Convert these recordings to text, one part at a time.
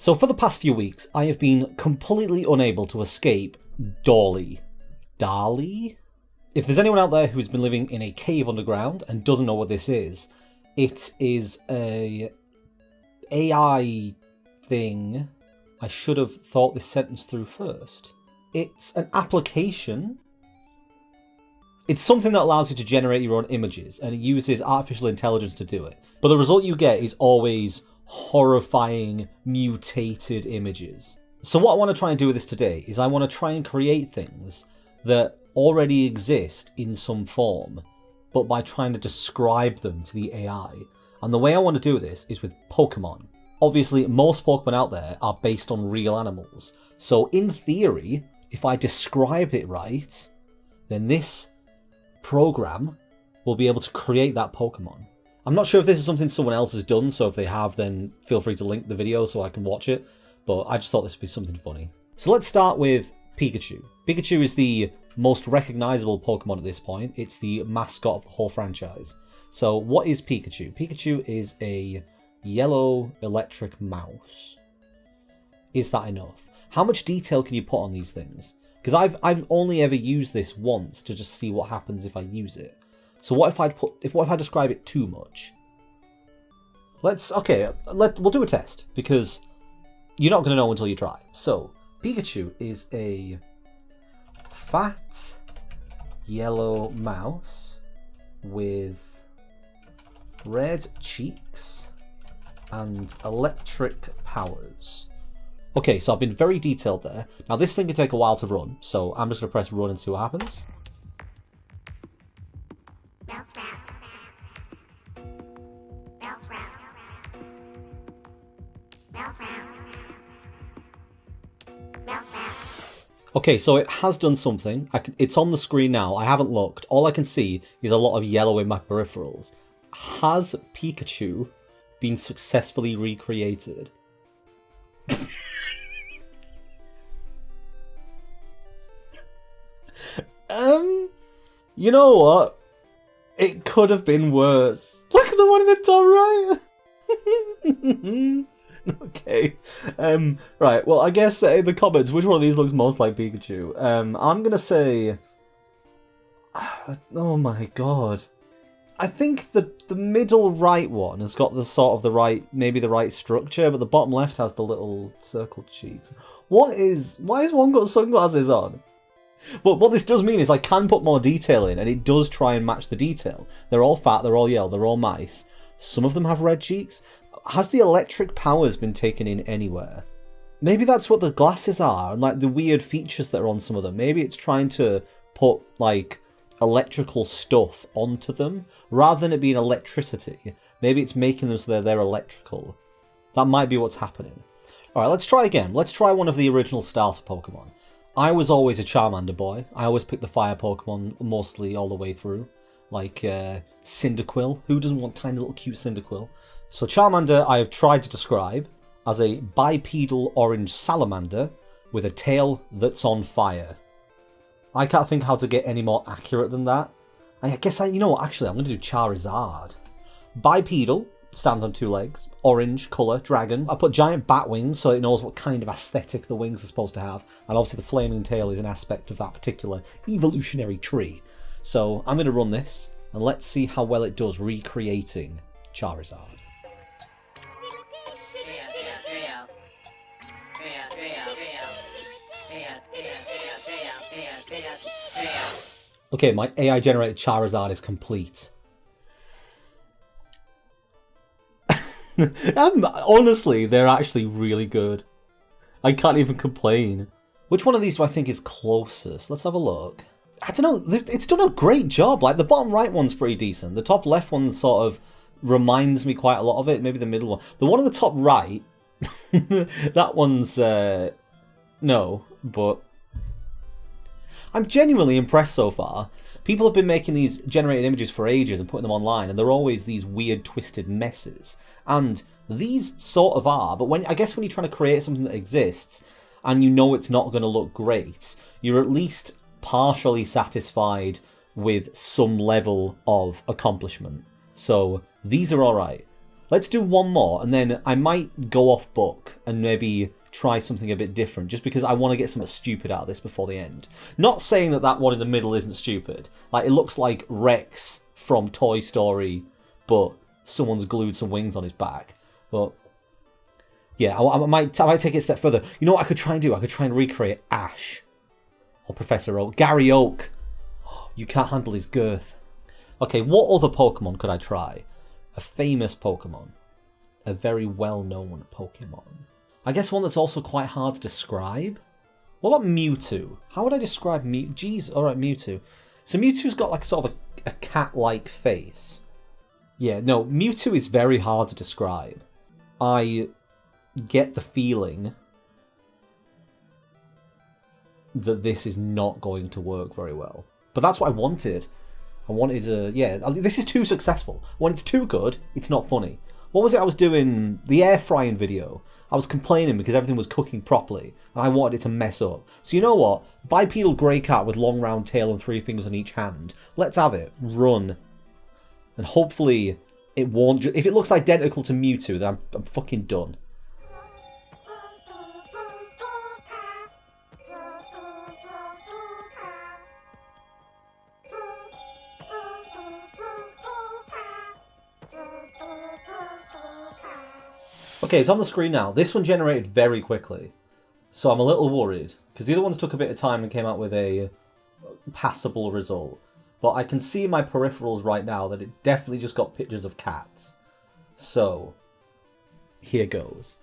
So for the past few weeks, I have been completely unable to escape Dall-E. Dall-E? If there's anyone out there who's been living in a cave underground and doesn't know what this is, it is a AI thing. I should have thought this sentence through first. It's an application. It's something that allows you to generate your own images, and it uses artificial intelligence to do it. But the result you get is always horrifying, mutated images. So what I want to try and do with this today is I want to try and create things that already exist in some form, but by trying to describe them to the AI. And the way I want to do this is with Pokémon. Obviously, most Pokémon out there are based on real animals. So in theory, if I describe it right, then this program will be able to create that Pokémon. I'm not sure if this is something someone else has done, so if they have, then feel free to link the video so I can watch it, but I just thought this would be something funny. So let's start with Pikachu. Pikachu is the most recognizable Pokemon at this point. It's the mascot of the whole franchise. So what is Pikachu? Pikachu is a yellow electric mouse. Is that enough? How much detail can you put on these things? Because I've only ever used this once to just see what happens if I use it. So what if I describe it too much? We'll do a test, because you're not going to know until you try. So Pikachu is a fat yellow mouse with red cheeks and electric powers. Okay, so I've been very detailed there. Now this thing can take a while to run, so I'm just going to press run and see what happens. Okay, so it has done something. It's on the screen now. I haven't looked. All I can see is a lot of yellow in my peripherals. Has Pikachu been successfully recreated? You know what? It could have been worse. Look at the one in the top right. Okay. Right, well, I guess in the comments, which one of these looks most like Pikachu? I'm gonna say... Oh my god. I think the middle right one has got maybe the right structure, but the bottom left has the little circled cheeks. Why has one got sunglasses on? But what this does mean is I can put more detail in, and it does try and match the detail. They're all fat, they're all yellow, they're all mice. Some of them have red cheeks. Has the electric powers been taken in anywhere? Maybe that's what the glasses are, and like the weird features that are on some of them. Maybe it's trying to put like electrical stuff onto them rather than it being electricity. Maybe it's making them so they're electrical. That might be what's happening. Alright, let's try again. Let's try one of the original starter Pokemon. I was always a Charmander boy. I always picked the fire Pokemon mostly all the way through. Like Cyndaquil. Who doesn't want tiny little cute Cyndaquil? So Charmander I have tried to describe as a bipedal orange salamander with a tail that's on fire. I can't think how to get any more accurate than that. I guess you know what, actually I'm going to do Charizard. Bipedal, stands on two legs, orange colour, dragon. I put giant bat wings so it knows what kind of aesthetic the wings are supposed to have, and obviously the flaming tail is an aspect of that particular evolutionary tree. So I'm going to run this, and let's see how well it does recreating Charizard. Okay, my AI generated Charizard is complete. Honestly, they're actually really good. I can't even complain. Which one of these do I think is closest? Let's have a look. I don't know, it's done a great job. Like, the bottom right one's pretty decent. The top left one sort of reminds me quite a lot of it. Maybe the middle one. The one on the top right, that one's, no, but... I'm genuinely impressed so far. People have been making these generated images for ages and putting them online, and they're always these weird, twisted messes. And these sort of are, but I guess when you're trying to create something that exists, and you know it's not going to look great, you're at least partially satisfied with some level of accomplishment. So these are alright. Let's do one more, and then I might go off book and maybe try something a bit different, just because I want to get something stupid out of this before the end. Not saying that that one in the middle isn't stupid. Like, it looks like Rex from Toy Story, but someone's glued some wings on his back. But yeah, I might take it a step further. You know what I could try and do? I could try and recreate Ash. Or Professor Oak. Gary Oak. You can't handle his girth. Okay, what other Pokemon could I try? A famous Pokemon. A very well-known Pokemon. I guess one that's also quite hard to describe. What about Mewtwo? How would I describe Mewtwo? Jeez, alright, Mewtwo. So Mewtwo's got like sort of a cat-like face. Yeah, no, Mewtwo is very hard to describe. I get the feeling that this is not going to work very well. But that's what I wanted. I wanted to... Yeah, this is too successful. When it's too good, it's not funny. What was it I was doing? The air frying video. I was complaining because everything was cooking properly, and I wanted it to mess up. So you know what? Bipedal grey cat with long round tail and 3 fingers on each hand. Let's have it. Run. And hopefully it won't... If it looks identical to Mewtwo, then I'm fucking done. Okay, it's on the screen now. This one generated very quickly, so I'm a little worried, because the other ones took a bit of time and came out with a passable result. But I can see in my peripherals right now that it's definitely just got pictures of cats. So, here goes.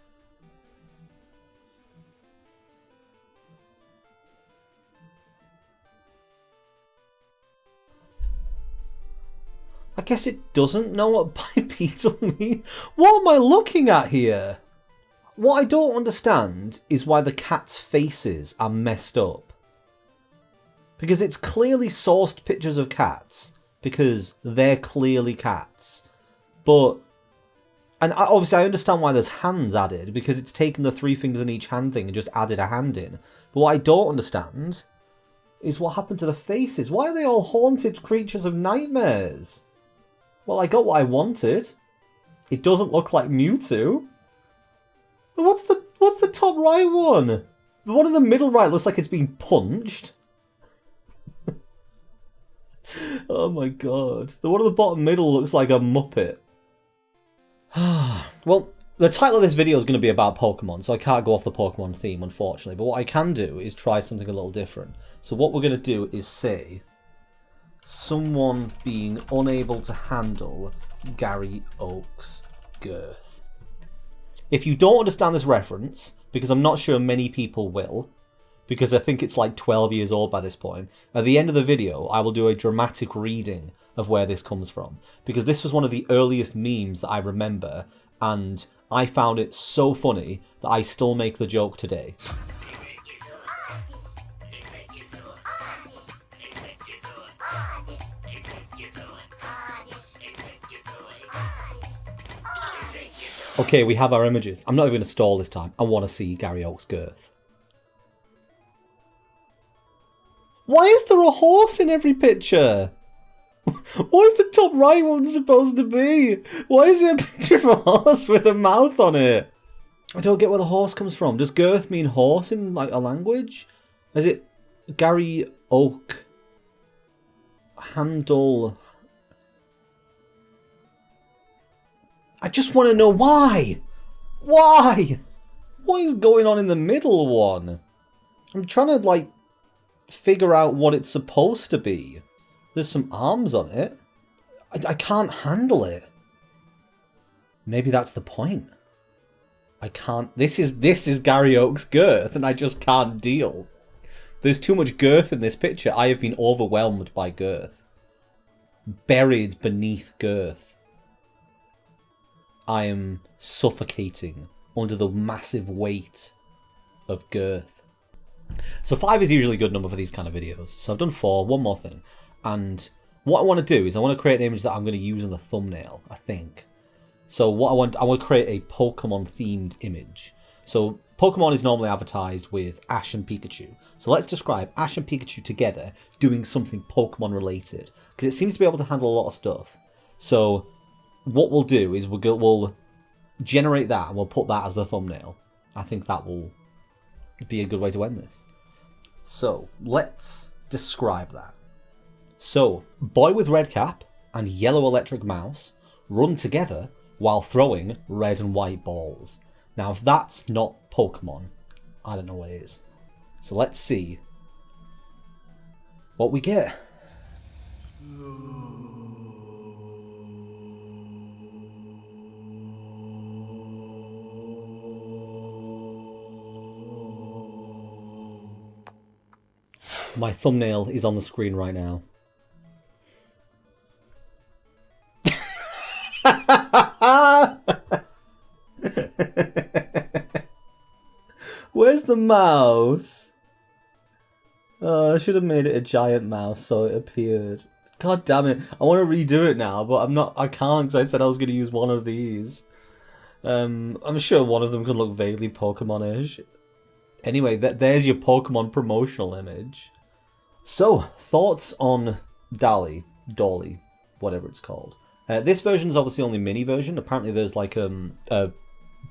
I guess it doesn't know what bipedal means. What am I looking at here? What I don't understand is why the cats' faces are messed up. Because it's clearly sourced pictures of cats. Because they're clearly cats. But... And obviously I understand why there's hands added. Because it's taken the 3 fingers in each hand thing and just added a hand in. But what I don't understand is what happened to the faces. Why are they all haunted creatures of nightmares? Well, I got what I wanted. It doesn't look like Mewtwo. What's the top right one? The one in the middle right looks like it's been punched. Oh my god. The one at the bottom middle looks like a Muppet. Well, the title of this video is going to be about Pokemon, so I can't go off the Pokemon theme, unfortunately. But what I can do is try something a little different. So what we're going to do is say... someone being unable to handle Gary Oak's girth. If you don't understand this reference, because I'm not sure many people will, because I think it's like 12 years old by this point, at the end of the video I will do a dramatic reading of where this comes from, because this was one of the earliest memes that I remember, and I found it so funny that I still make the joke today. Okay, we have our images. I'm not even going to stall this time. I want to see Gary Oak's girth. Why is there a horse in every picture? What is the top right one supposed to be? Why is it a picture of a horse with a mouth on it? I don't get where the horse comes from. Does girth mean horse in like a language? Is it Gary Oak handle... I just want to know why. Why? What is going on in the middle one? I'm trying to, like, figure out what it's supposed to be. There's some arms on it. I can't handle it. Maybe that's the point. I can't... This is Gary Oak's girth, and I just can't deal. There's too much girth in this picture. I have been overwhelmed by girth. Buried beneath girth. I am suffocating under the massive weight of girth. So 5 is usually a good number for these kind of videos. So I've done 4, one more thing. And what I want to do is I want to create an image that I'm going to use in the thumbnail, I think. So what I want to create a Pokemon themed image. So Pokemon is normally advertised with Ash and Pikachu. So let's describe Ash and Pikachu together doing something Pokemon related. Because it seems to be able to handle a lot of stuff. So what we'll do is we'll generate that and we'll put that as the thumbnail. I think that will be a good way to end this. So, let's describe that. So, boy with red cap and yellow electric mouse run together while throwing red and white balls. Now, if that's not Pokemon, I don't know what it is. So let's see what we get. My thumbnail is on the screen right now. Where's the mouse? I should have made it a giant mouse so it appeared. God damn it. I want to redo it now, but I can't because I said I was going to use one of these. I'm sure one of them could look vaguely Pokemon-ish. Anyway, there's your Pokemon promotional image. So, thoughts on Dall-E, whatever it's called. This version is obviously only mini version. Apparently there's like a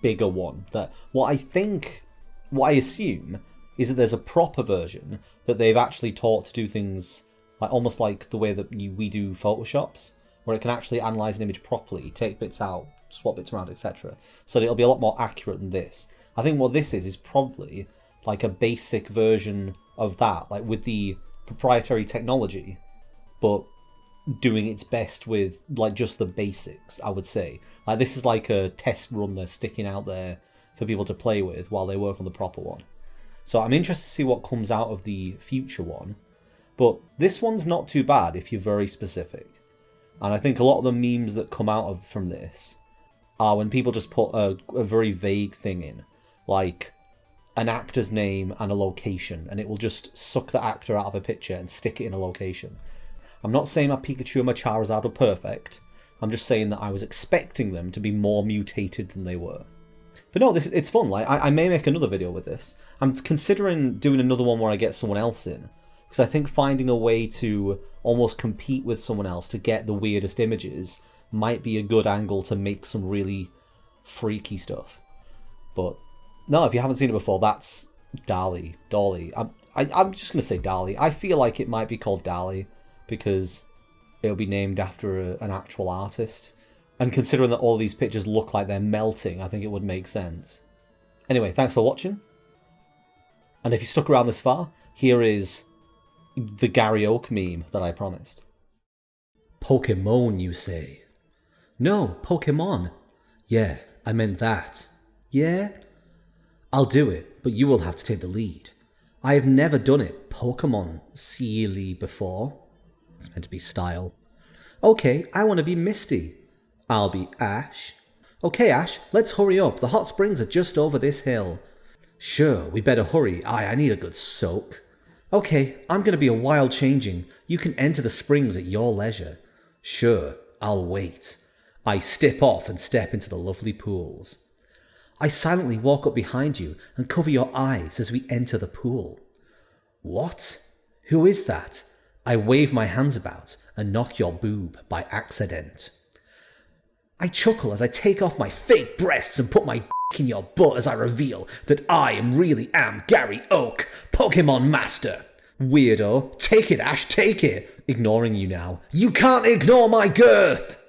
bigger one. What I assume is that there's a proper version that they've actually taught to do things like almost like the way that we do Photoshops, where it can actually analyze an image properly, take bits out, swap bits around, etc. So it'll be a lot more accurate than this. I think what this is probably like a basic version of that, like with the proprietary technology, but doing its best with like just the basics, I would say. Like this is like a test run they're sticking out there for people to play with while they work on the proper one. So I'm interested to see what comes out of the future one. But this one's not too bad if you're very specific. And I think a lot of the memes that come out from this are when people just put a very vague thing in, like an actor's name and a location, and it will just suck the actor out of a picture and stick it in a location. I'm not saying my Pikachu and my Charizard are perfect. I'm just saying that I was expecting them to be more mutated than they were. But no, it's fun. Like I may make another video with this. I'm considering doing another one where I get someone else in, because I think finding a way to almost compete with someone else to get the weirdest images might be a good angle to make some really freaky stuff. But no, if you haven't seen it before, that's Dall-E. I'm just going to say Dall-E. I feel like it might be called Dall-E because it'll be named after an actual artist. And considering that all these pictures look like they're melting, I think it would make sense. Anyway, thanks for watching. And if you stuck around this far, here is the Gary Oak meme that I promised. Pokémon, you say? No, Pokémon. Yeah, I meant that. Yeah? I'll do it, but you will have to take the lead. I have never done it Pokémon silly before. It's meant to be style. Okay, I want to be Misty. I'll be Ash. Okay, Ash, let's hurry up. The hot springs are just over this hill. Sure, we better hurry. I need a good soak. Okay, I'm going to be a wild changing. You can enter the springs at your leisure. Sure, I'll wait. I step off and step into the lovely pools. I silently walk up behind you and cover your eyes as we enter the pool. What? Who is that? I wave my hands about and knock your boob by accident. I chuckle as I take off my fake breasts and put my dick in your butt as I reveal that I really am Gary Oak, Pokemon Master. Weirdo. Take it, Ash, take it. Ignoring you now. You can't ignore my girth!